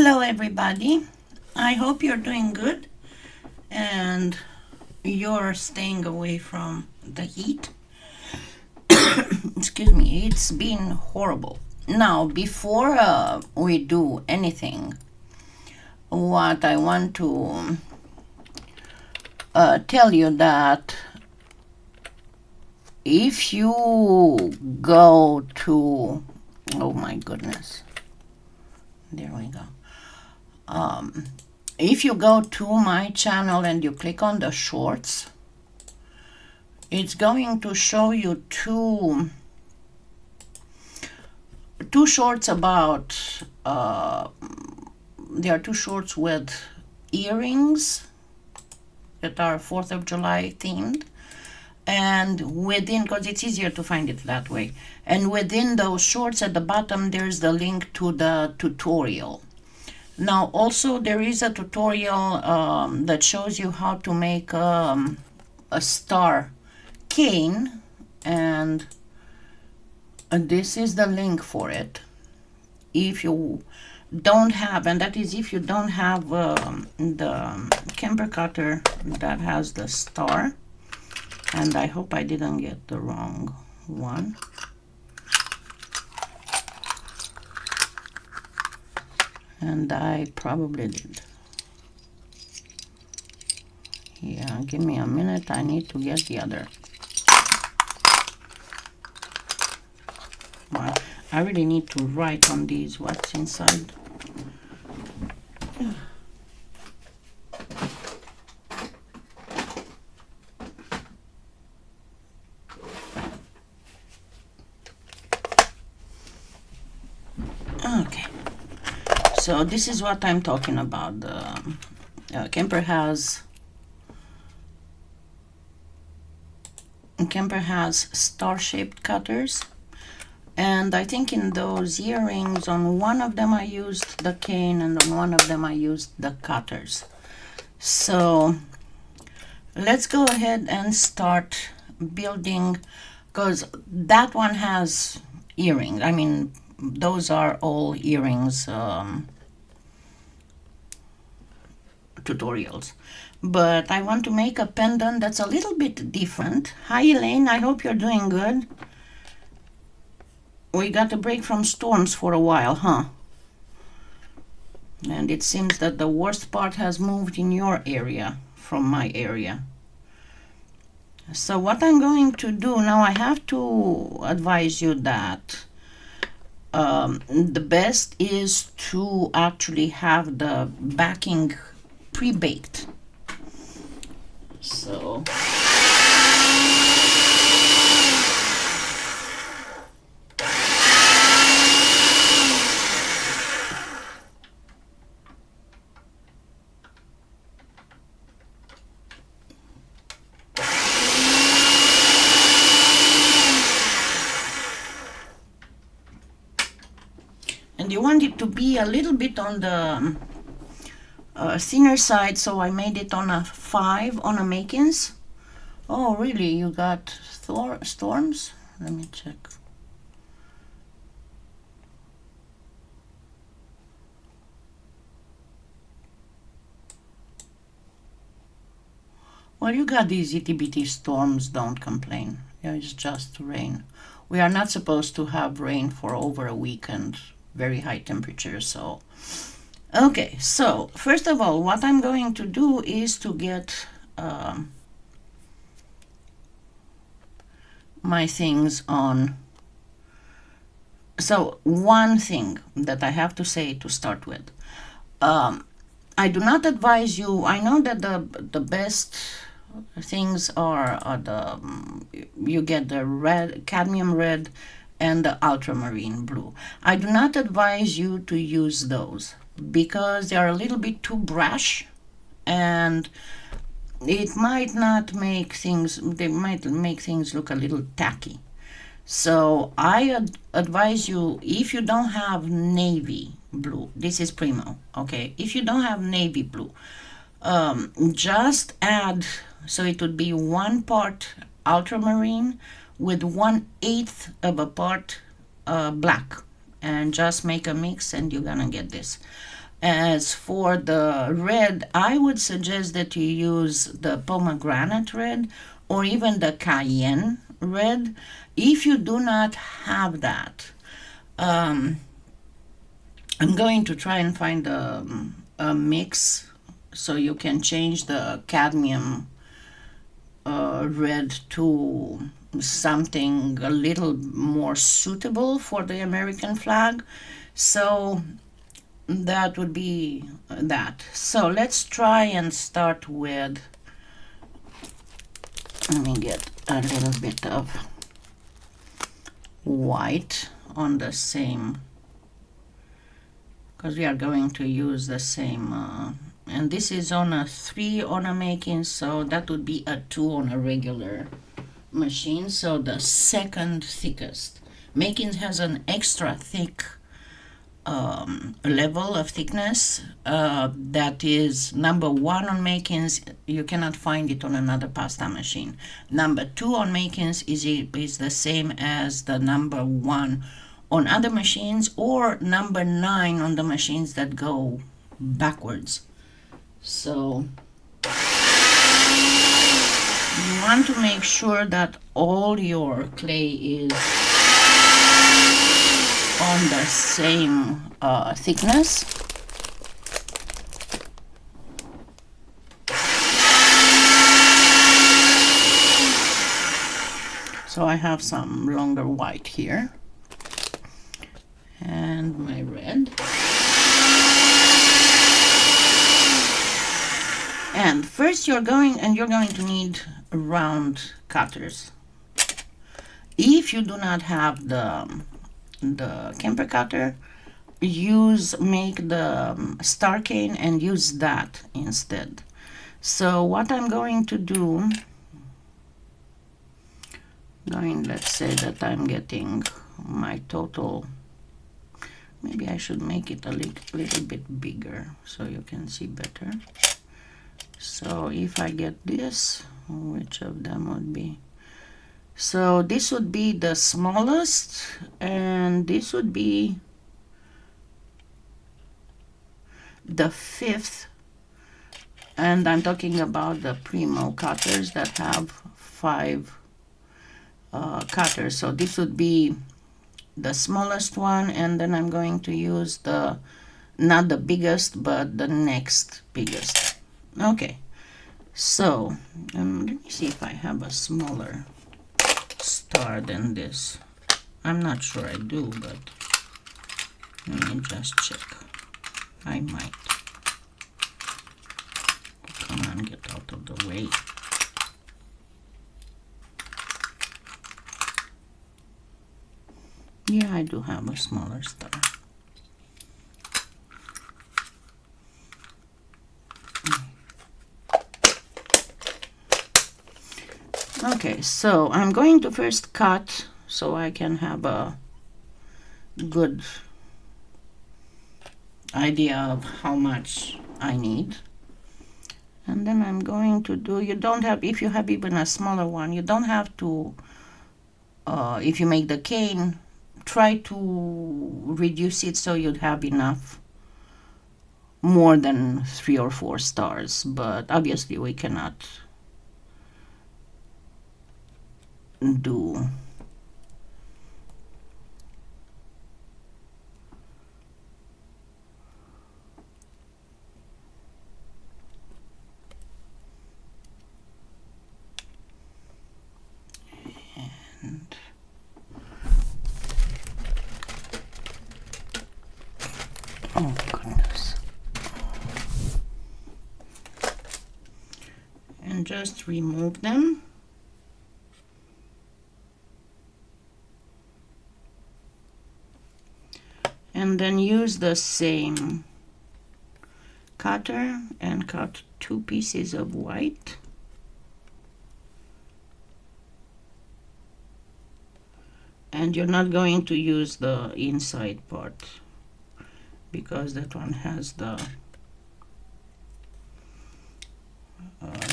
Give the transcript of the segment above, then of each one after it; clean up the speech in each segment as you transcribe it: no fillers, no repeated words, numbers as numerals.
Hello, everybody. I hope you're doing good and you're staying away from the heat. Excuse me, it's been horrible. Now, before we do anything, what I want to tell you that if you go to, oh my goodness, there we go. If you go to my channel and you click on the shorts, it's going to show you two shorts about there are two shorts with earrings that are 4th of July themed, and within, because it's easier to find it that way, and within those shorts at the bottom there's the link to the tutorial. Now also there is a tutorial that shows you how to make a star cane, and this is the link for it. If you don't have, and that is if you don't have the Kemper cutter that has the star, and I hope I didn't get the wrong one. And I probably did. Yeah, give me a minute. I need to get the other. Well, I really need to write on these what's inside. Okay. So this is what I'm talking about. Kemper has star-shaped cutters, and I think in those earrings, on one of them I used the cane and on one of them I used the cutters. So let's go ahead and start building, because that one has earrings. I mean, those are all earrings tutorials, but I want to make a pendant that's a little bit different. Hi Elaine, I hope you're doing good. We got a break from storms for a while, huh? And it seems that the worst part has moved in your area from my area. So what I'm going to do now, I have to advise you that the best is to actually have the backing pre-baked. So and you want it to be a little bit on the thinner side, so I made it on a 5 on a Makins. Oh really, you got storms? Let me check. Well, you got these itty bitty storms, don't complain. It's just rain. We are not supposed to have rain for over a week and very high temperatures, so okay. So first of all, what I'm going to do is to get my things on. So one thing that I have to say to start with, I do not advise you. I know that the best things are you get the red, cadmium red, and the ultramarine blue. I do not advise you to use those because they are a little bit too brash, and it might not make things, they might make things look a little tacky. So I advise you, if you don't have navy blue, this is primo, okay? If you don't have navy blue, just add, so it would be 1 part ultramarine with 1/8 of a part black, and just make a mix and you're gonna get this. As for the red, I would suggest that you use the pomegranate red or even the cayenne red. If you do not have that, um, I'm going to try and find a mix so you can change the cadmium red to something a little more suitable for the American flag. So that would be that. So let's try and start with, let me get a little bit of white on the same, because we are going to use the same, and this is on a 3 on a making, so that would be a 2 on a regular machine. So the second thickest. Making has an extra thick level of thickness that is number 1 on Makins. You cannot find it on another pasta machine. Number 2 on Makins is the same as the number 1 on other machines, or number 9 on the machines that go backwards. So you want to make sure that all your clay is on the same thickness. So I have some longer white here and my red. And first you're going to need round cutters. If you do not have the Kemper cutter, make the star cane and use that instead. So what I'm going to do, let's say that I'm getting my total, maybe I should make it a little bit bigger so you can see better. So if I get this, which of them would be? So this would be the smallest, and this would be the 5th. And I'm talking about the Primo cutters that have 5 cutters. So this would be the smallest one, and then I'm going to use not the biggest, but the next biggest. Okay, so let me see if I have a smaller star than this. I'm not sure I do, but let me just check. I might. Come on, get out of the way. Yeah, I do have a smaller star. Okay, so I'm going to first cut so I can have a good idea of how much I need. And then I'm going to do, if you have even a smaller one, you don't have to, if you make the cane, try to reduce it so you'd have enough, more than 3 or 4 stars, but obviously we cannot do and oh goodness, and just remove them. And then use the same cutter and cut 2 pieces of white. And you're not going to use the inside part because that one has the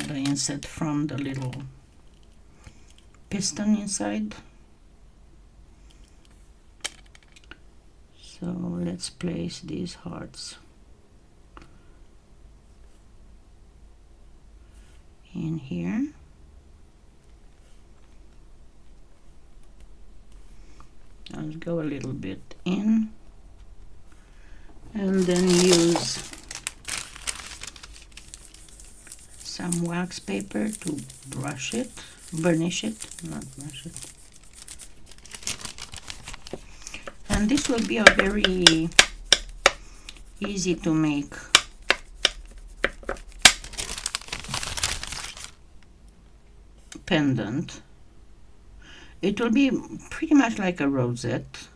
inset from the little piston inside. So let's place these hearts in here. I'll go a little bit in and then use some wax paper to brush it, burnish it, not brush it. And this will be a very easy to make pendant. It will be pretty much like a rosette.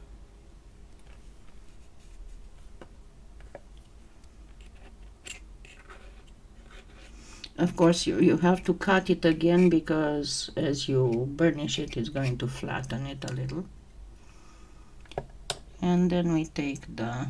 Of course, you have to cut it again because as you burnish it, it's going to flatten it a little. And then we take the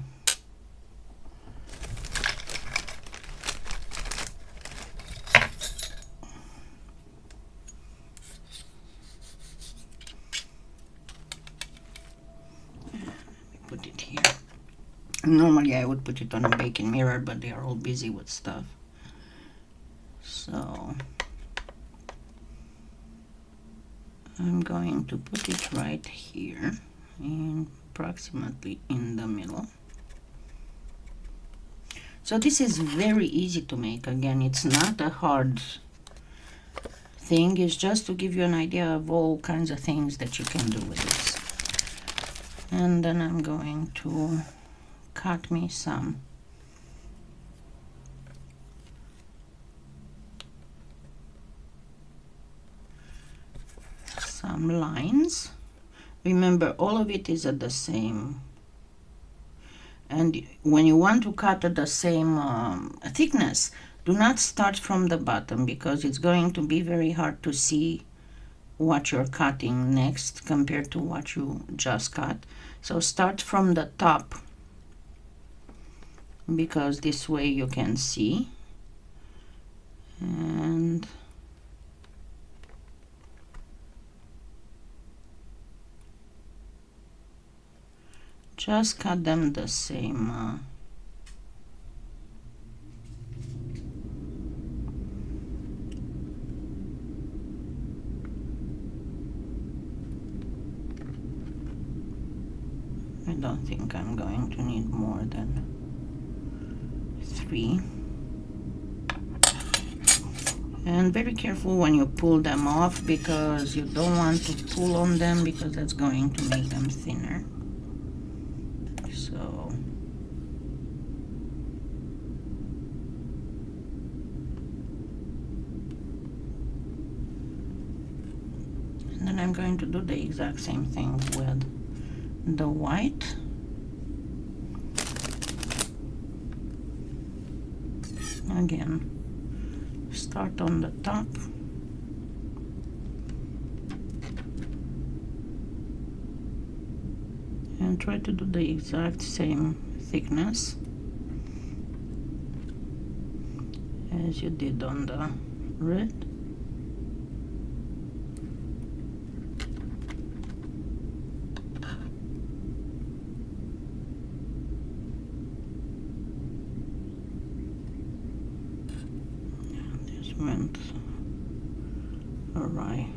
put it here. Normally I would put it on a baking mirror, but they are all busy with stuff. So I'm going to put it right here, approximately in the middle. So this is very easy to make. Again, it's not a hard thing. It's just to give you an idea of all kinds of things that you can do with this. And then I'm going to cut me some lines. Remember, all of it is at the same, and when you want to cut at the same thickness, do not start from the bottom because it's going to be very hard to see what you're cutting next compared to what you just cut. So start from the top because this way you can see, and just cut them the same I don't think I'm going to need more than 3. And very careful when you pull them off because you don't want to pull on them because that's going to make them thinner. So and then I'm going to do the exact same thing with the white. Again, start on the top and try to do the exact same thickness as you did on the red. This went awry.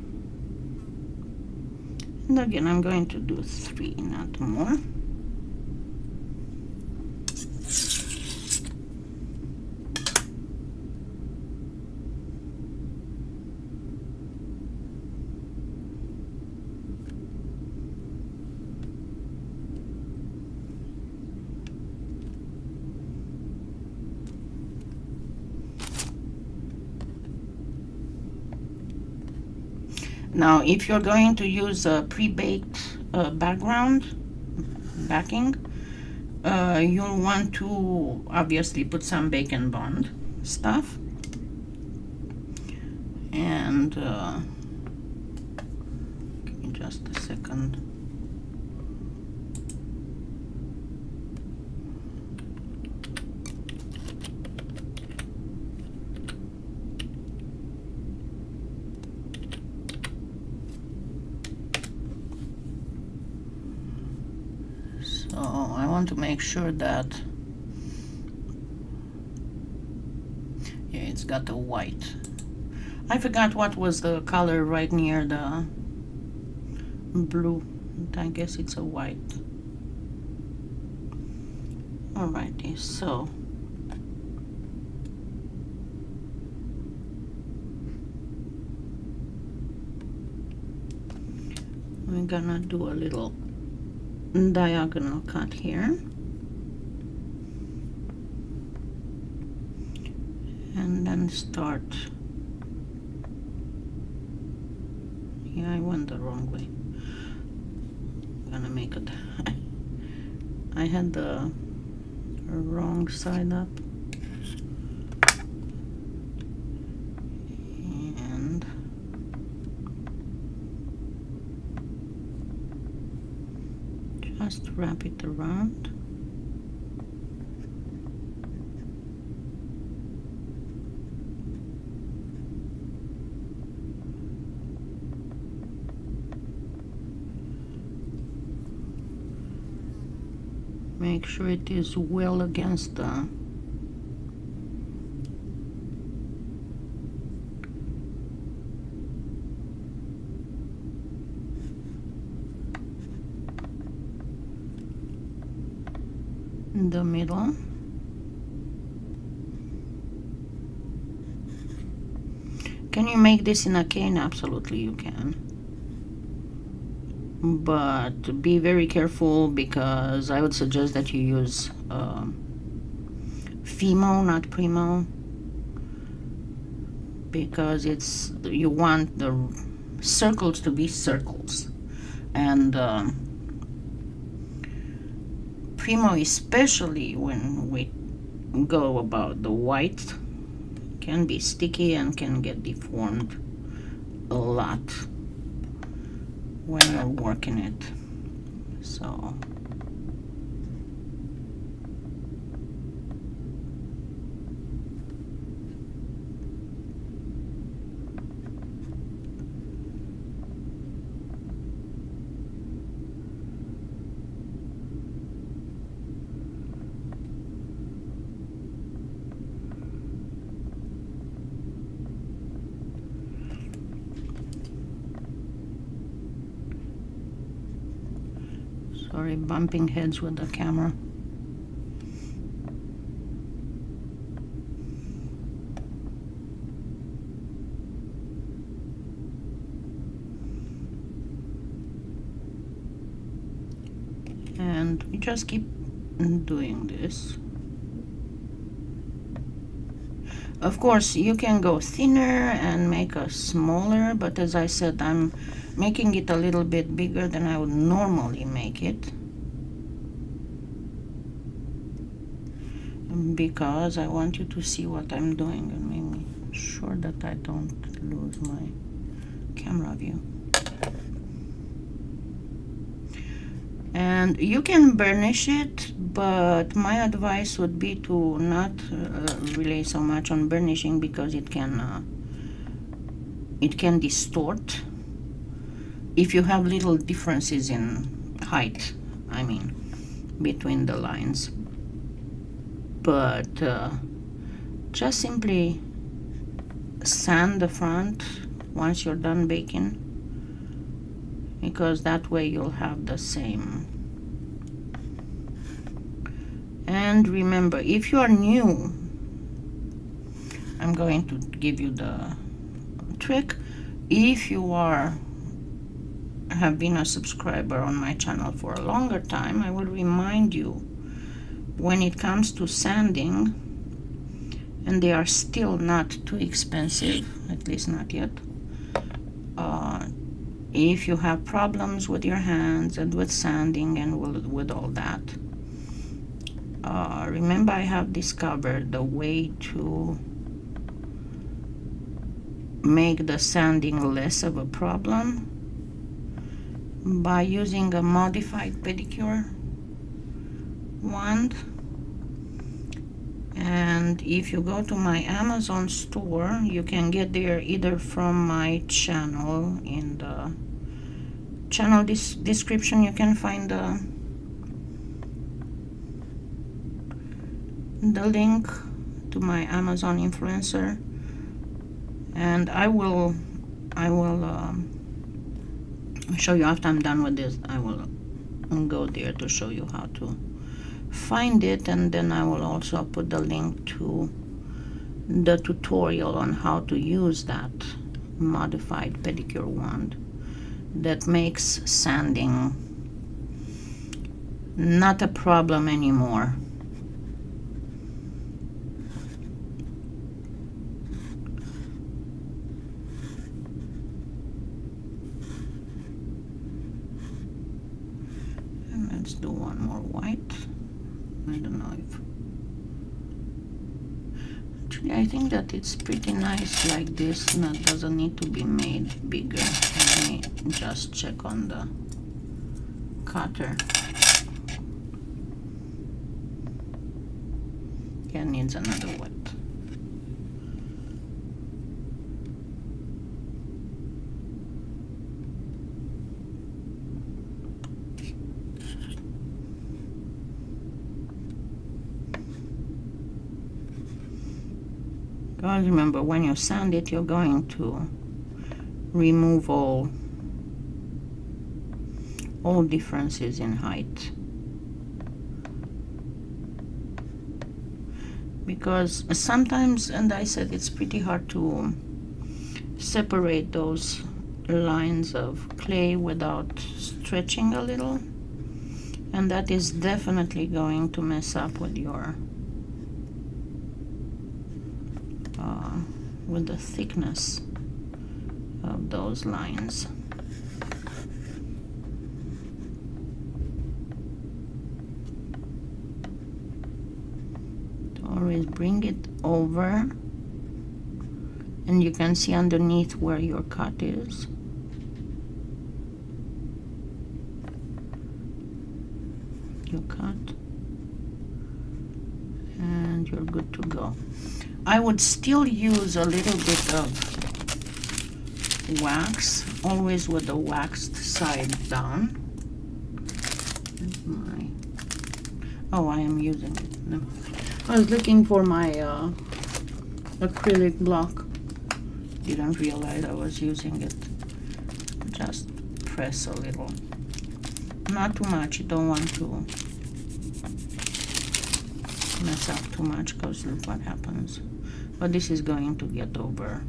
And again, I'm going to do 3, not more. Now, if you're going to use a pre-baked backing, you'll want to obviously put some Bake and Bond stuff. And give me just a second. So I want to make sure that, yeah, it's got a white. I forgot what was the color right near the blue. I guess it's a white. Alrighty, so we're gonna do a little diagonal cut here, and then start. Yeah, I went the wrong way. I'm gonna make it. I had the wrong side up. And just wrap it around. Make sure it is well against the middle. Can you make this in a cane? Absolutely you can. But be very careful, because I would suggest that you use Fimo, not Primo, because you want the circles to be circles, and Primo, especially when we go about the white, can be sticky and can get deformed a lot when you're working it. So sorry, bumping heads with the camera. And we just keep doing this. Of course, you can go thinner and make a smaller, but as I said, I'm making it a little bit bigger than I would normally make it, because I want you to see what I'm doing and make sure that I don't lose my camera view. And you can burnish it, but my advice would be to not rely so much on burnishing, because it can distort if you have little differences in height, I mean, between the lines. But just simply sand the front once you're done baking, because that way you'll have the same. And remember, if you are new, I'm going to give you the trick. If you have been a subscriber on my channel for a longer time, I will remind you, when it comes to sanding, and they are still not too expensive, at least not yet, if you have problems with your hands and with sanding and with all that, remember, I have discovered the way to make the sanding less of a problem by using a modified pedicure wand. And if you go to my Amazon store, you can get there either from my channel. In the channel description, you can find the link to my Amazon influencer, And I will show you after I'm done with this. I will go there to show you how to find it, and then I will also put the link to the tutorial on how to use that modified pedicure wand that makes sanding not a problem anymore. And let's do one more white. I don't know if actually I think that it's pretty nice like this, and it doesn't need to be made bigger. Let me just check on the cutter. Yeah, needs another wet. Guys, remember, when you sand it, you're going to remove all differences in height, because sometimes, and I said, it's pretty hard to separate those lines of clay without stretching a little, and that is definitely going to mess up with your with the thickness of those lines. Always bring it over, and you can see underneath where your cut is. You cut, and you're good to go. I would still use a little bit of wax, always with the waxed side down. Oh, I am using it. No. I was looking for my acrylic block. Didn't realize I was using it. Just press a little. Not too much. You don't want to mess up too much, because look what happens. But this is going to get over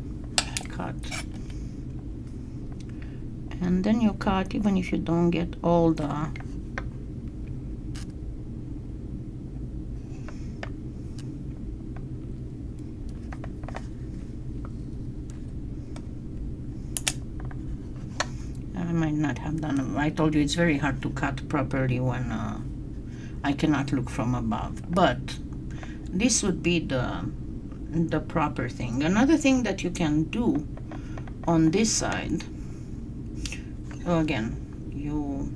cut. And then you cut, even if you don't get all the I might not have done. I told you it's very hard to cut properly when I cannot look from above. But this would be the proper thing. Another thing that you can do on this side, so again, you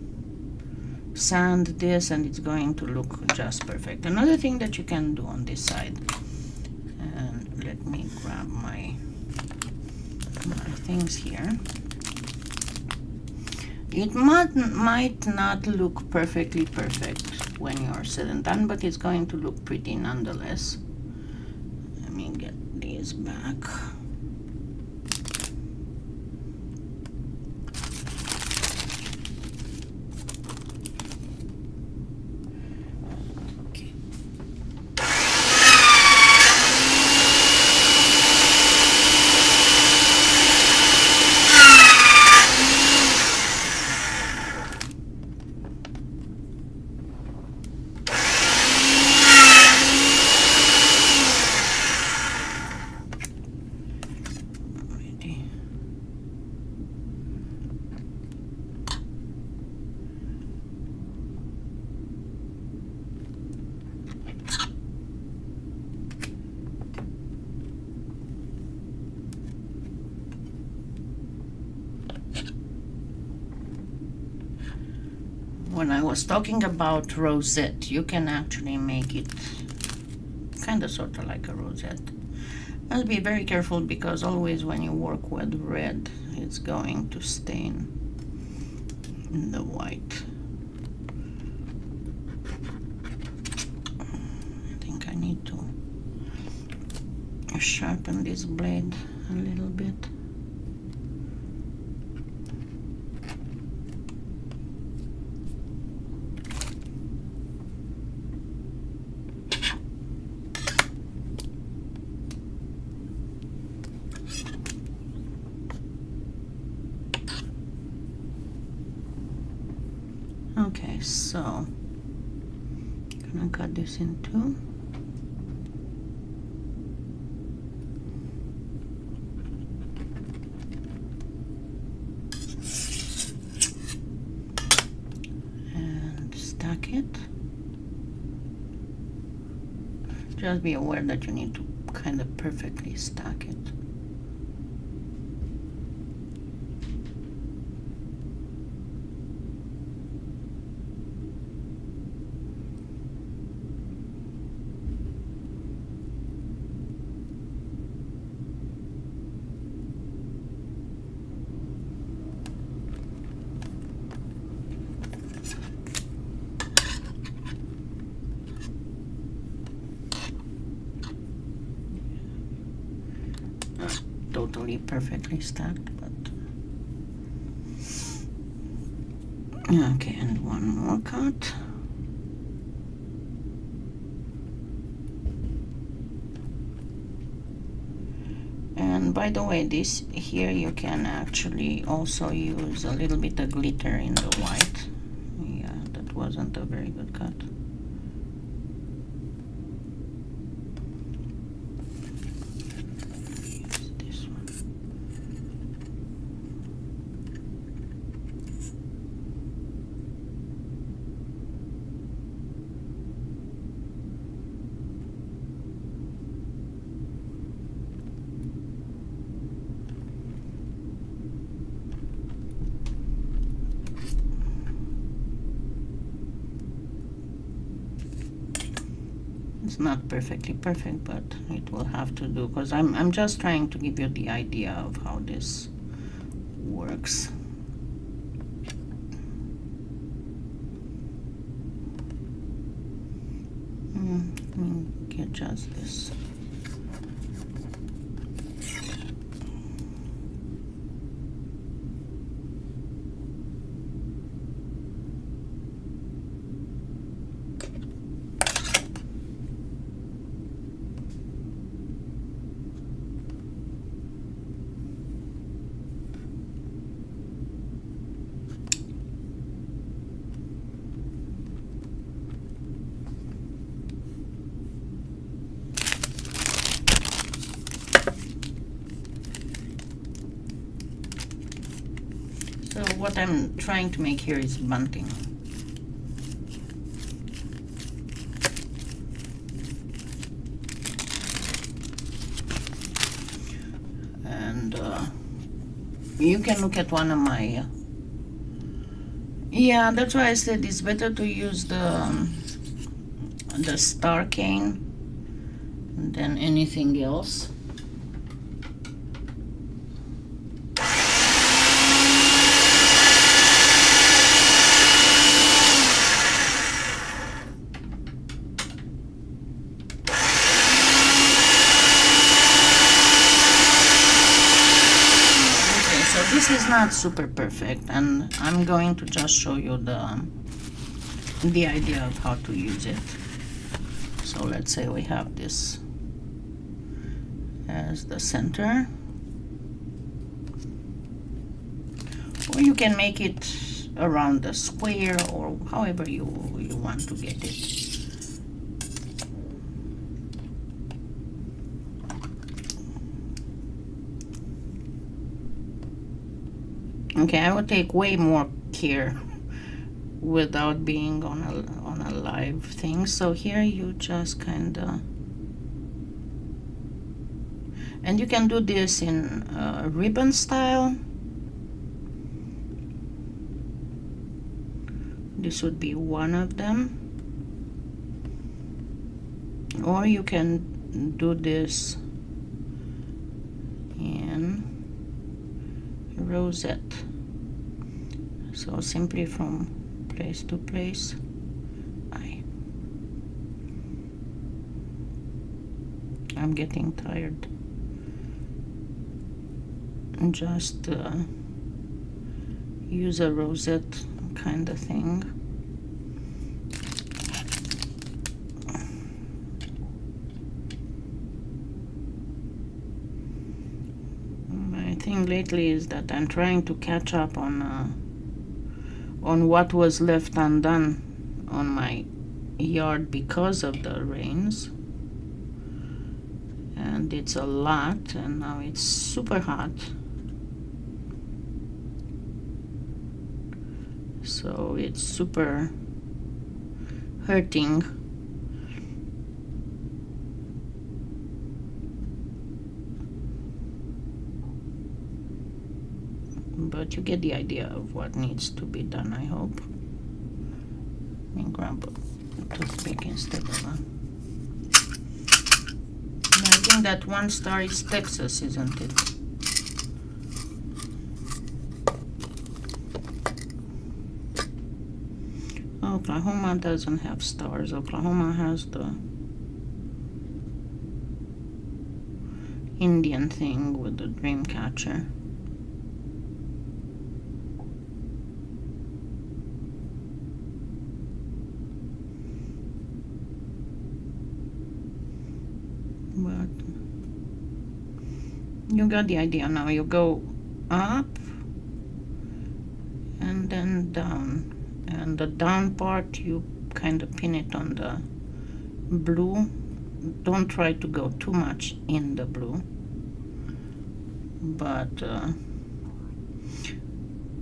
sand this and it's going to look just perfect. Another thing that you can do on this side, and let me grab my things here. It might not look perfectly perfect when you're said and done, but it's going to look pretty nonetheless. Let me get these back. When I was talking about rosette, you can actually make it kind of sort of like a rosette. I'll be very careful, because always when you work with red, it's going to stain the white. I think I need to sharpen this blade a little bit. Okay, so gonna cut this in two. And stack it. Just be aware that you need to kind of perfectly stack it. Totally perfectly stacked, but okay, and one more cut. And by the way, this here you can actually also use a little bit of glitter in the white. Yeah, that wasn't a very good cut. It's not perfectly perfect, but it will have to do, because I'm just trying to give you the idea of how this works. Let me get just this. So what I'm trying to make here is bunting. And you can look at one of my yeah, that's why I said it's better to use the star cane than anything else. This is not super perfect, and I'm going to just show you the idea of how to use it. So let's say we have this as the center, or you can make it around the square, or however you want to get it. Okay, I would take way more care without being on a live thing. So here you just kind of, and you can do this in ribbon style. This would be one of them, or you can do this in rosette. So simply from place to place, I'm getting tired. Just use a rosette kind of thing. My thing lately is that I'm trying to catch up on what was left undone on my yard because of the rains, and it's a lot, and now it's super hot, so it's super hurting. But you get the idea of what needs to be done, I hope. Let me grab a toothpick instead of a... I think that one star is Texas, isn't it? Oklahoma doesn't have stars. Oklahoma has the Indian thing with the dream catcher. But you got the idea now. You go up and then down, and the down part you kind of pin it on the blue. Don't try to go too much in the blue, but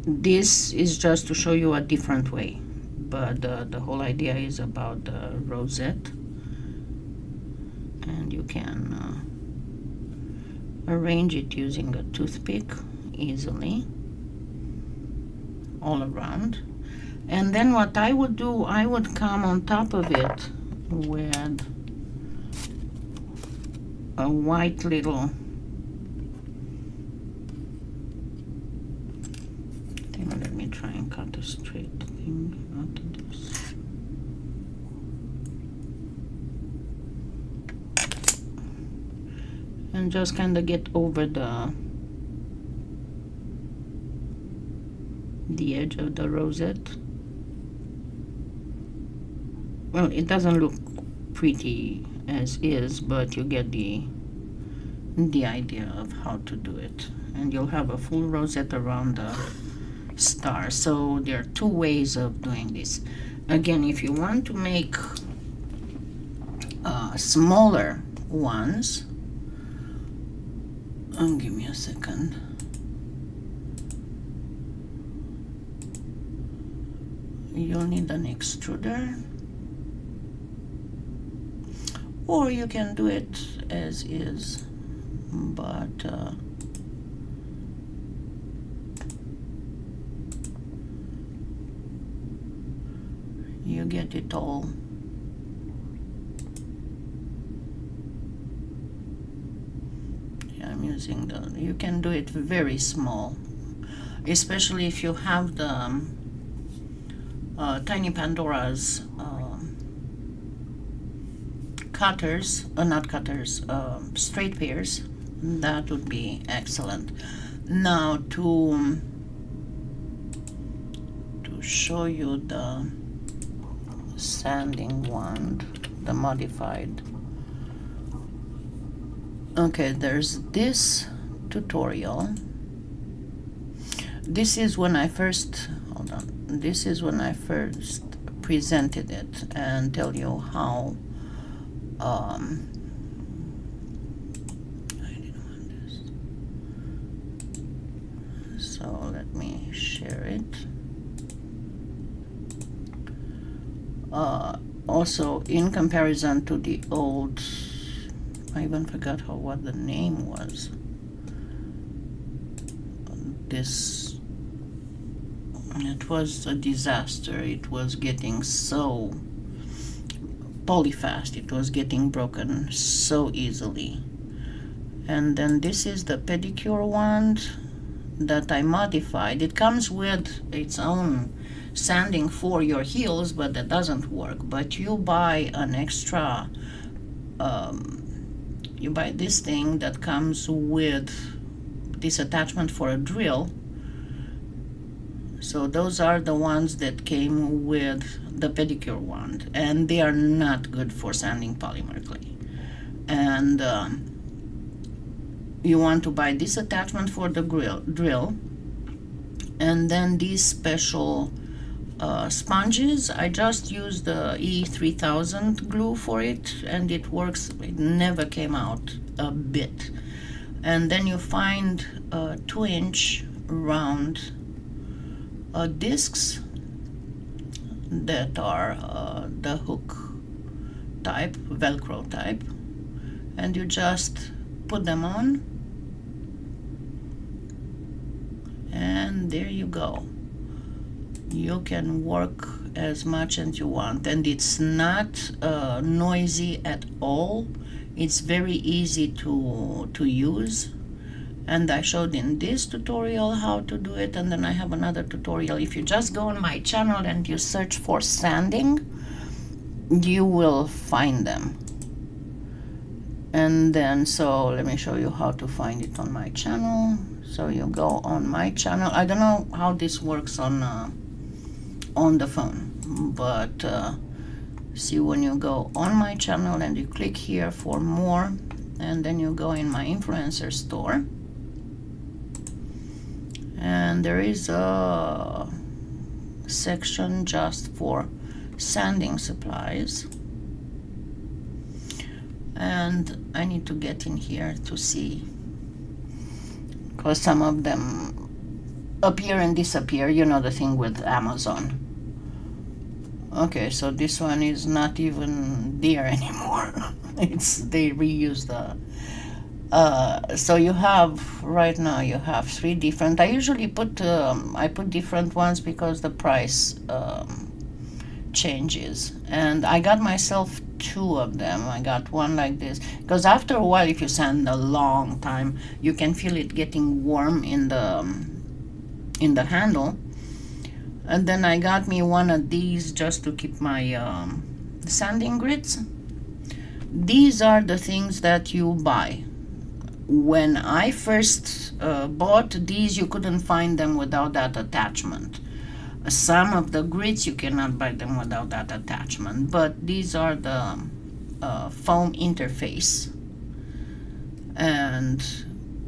this is just to show you a different way. But the whole idea is about the rosette, and you can arrange it using a toothpick easily all around. And then what I would do, I would come on top of it with a white little thing. Let me try and cut a straight thing out of this. And just kind of get over the edge of the rosette. Well, it doesn't look pretty as is, but you get the idea of how to do it, and you'll have a full rosette around the star. So there are two ways of doing this. Again, if you want to make smaller ones, give me a second. You'll need an extruder, or you can do it as is, but you get it all. I'm using you can do it very small, especially if you have the Tiny Pandora's cutters, not cutters, straight pairs. That would be excellent. Now to show you the sanding wand, the modified. Okay, there's this tutorial. This is when I first, hold on, this is when I first presented it and tell you how I didn't want this. So let me share it. Also, in comparison to the old, I even forgot what the name was. This, it was a disaster. It was getting so polyfast. It was getting broken so easily. And then this is the pedicure wand that I modified. It comes with its own sanding for your heels, but that doesn't work. But you buy an extra you buy this thing that comes with this attachment for a drill. So those are the ones that came with the pedicure wand, and they are not good for sanding polymer clay. And you want to buy this attachment for the drill, and then these special sponges. I just used the E3000 glue for it, and it works. It never came out a bit. And then you find 2-inch round discs that are the hook type, Velcro type, and you just put them on, and there you go. You can work as much as you want, and it's not noisy at all. It's very easy to use, and I showed in this tutorial how to do it, and then I have another tutorial. If you just go on my channel and you search for sanding, you will find them. And then, so let me show you how to find it on my channel. So you go on my channel. I don't know how this works on the phone, but see, when you go on my channel and you click here for more, and then you go in my influencer store, and there is a section just for sanding supplies, and I need to get in here to see, because some of them appear and disappear, you know, the thing with Amazon. Okay, so this one is not even there anymore. They reuse the so you have, right now you have 3 different. I usually put I put different ones because the price changes, and I got myself 2 of them. I got one like this, because after a while, if you sand a long time, you can feel it getting warm in the handle. And then I got me one of these just to keep my sanding grits. These are the things that you buy. When I first bought these, you couldn't find them without that attachment. Some of the grits, you cannot buy them without that attachment, but these are the foam interface. And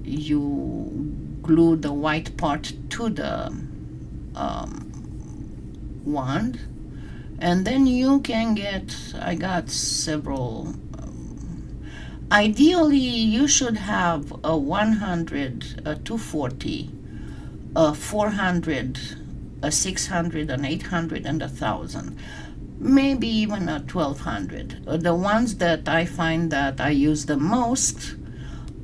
you glue the white part to the wand, and then you can get, I got several. Ideally, you should have a 100, a 240, a 400, a 600, an 800, and a 1000. Maybe even a 1200. The ones that I find that I use the most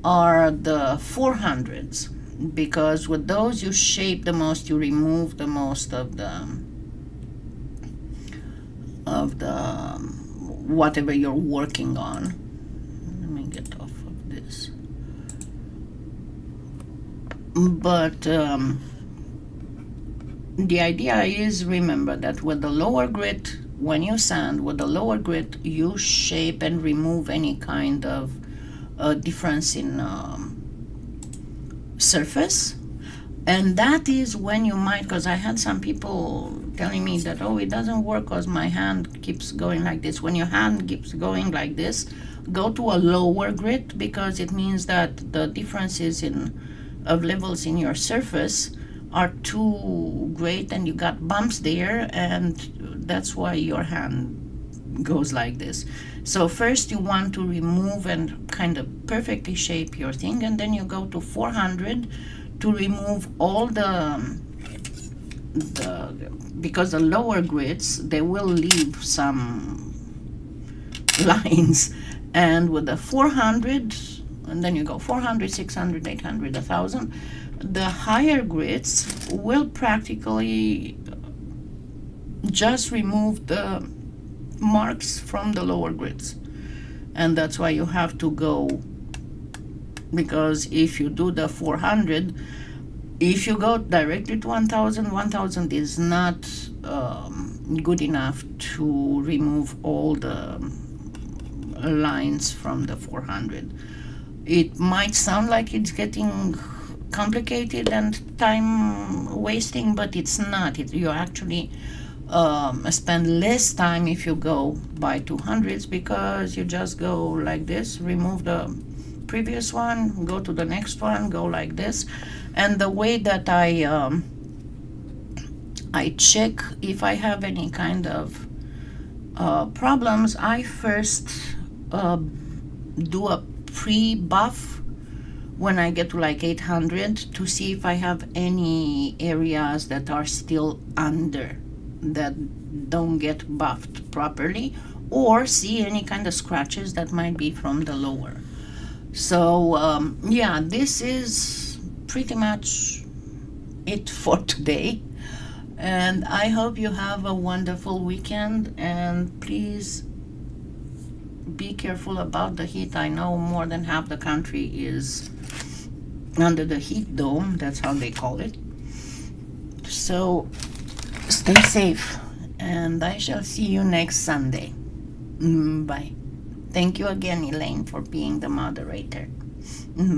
are the 400s, because with those you shape the most, you remove the most of the whatever you're working on. Let me get off of this. But the idea is, remember that with the lower grit, when you sand with the lower grit, you shape and remove any kind of difference in surface. And that is when you might, because I had some people telling me that, oh, it doesn't work because my hand keeps going like this. When your hand keeps going like this, go to a lower grit, because it means that the differences of levels in your surface are too great, and you got bumps there, and that's why your hand goes like this. So first you want to remove and kind of perfectly shape your thing, and then you go to 400 to remove all the because the lower grits, they will leave some lines, and with the 400, and then you go 400, 600, 800, 1000, the higher grits will practically just remove the marks from the lower grits. And that's why you have to go, because if you do the 400, if you go directly to 1000 is not good enough to remove all the lines from the 400. It might sound like it's getting complicated and time wasting, but it's not. You actually spend less time if you go by 200s, because you just go like this, remove the previous one, go to the next one, go like this. And the way that I check if I have any kind of problems, I first do a pre-buff when I get to like 800 to see if I have any areas that are still under, that don't get buffed properly, or see any kind of scratches that might be from the lower. So yeah, this is pretty much it for today, and I hope you have a wonderful weekend. And please be careful about the heat. I know more than half the country is under the heat dome, that's how they call it. So stay safe, and I shall see you next Sunday. Bye. Thank you again, Elaine, for being the moderator. Bye.